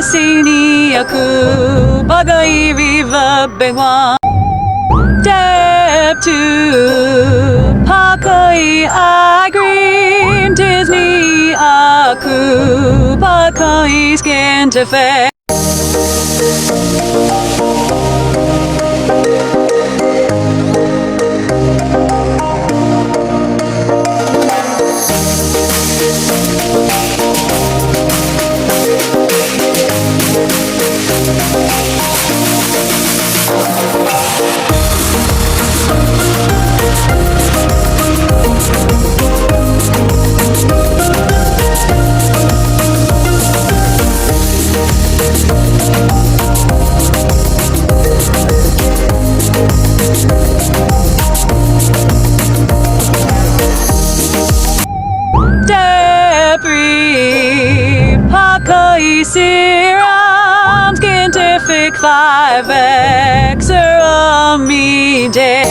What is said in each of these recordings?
sini aku bagai river benguang. Step 2 pakai eye cream Disney aku pakai skin defect. Pakai serum Scientific 5X Ceramide.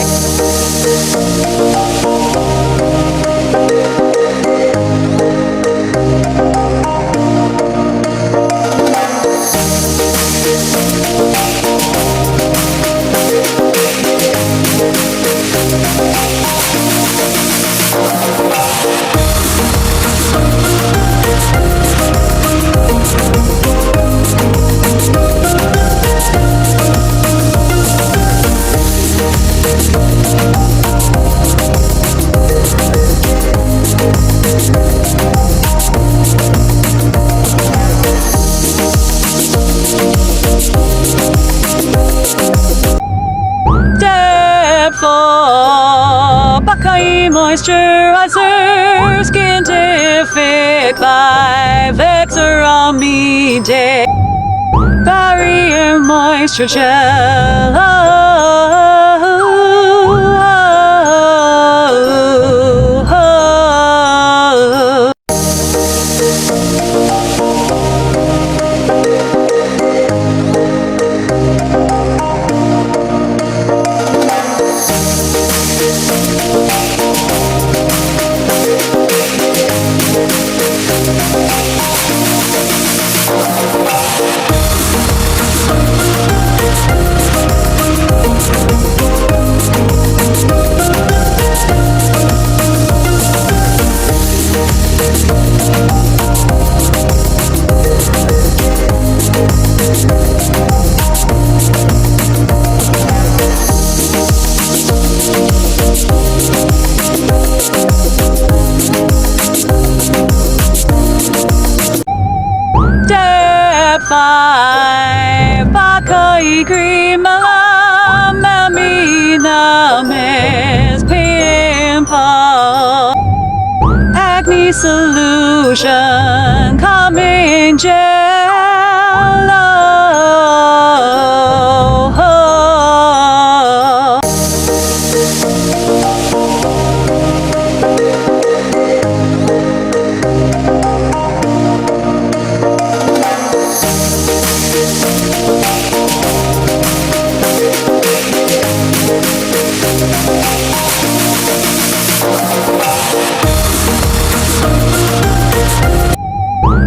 Pakai moisturizer Scientific 5X Ceramide Barrier Moisture Gel. Step 5 pakai krim malam minamis pimple acne solution calming gel.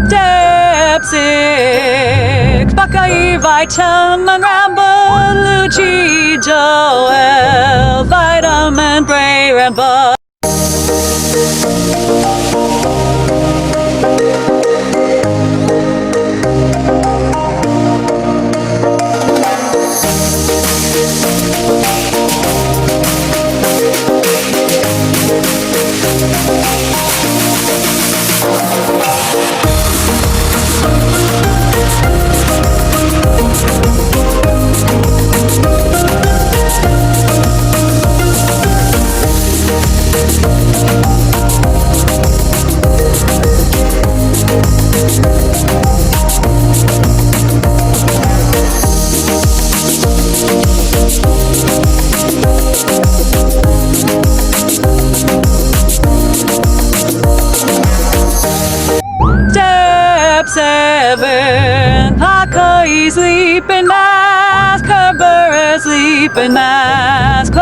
Step 6 pakai vitamin Rambo Lucido L vitamin Bray Rambo. Step 7 pakai sleeping mask Kerber sleeping mask.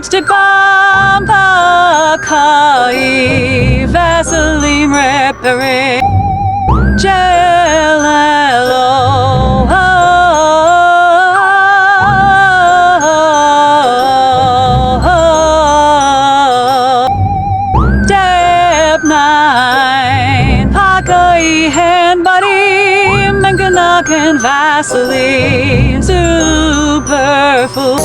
Lipstick balm pakai Vaseline repairing Jello Dep 9 pakai hand body Menggunakan Vaseline superfood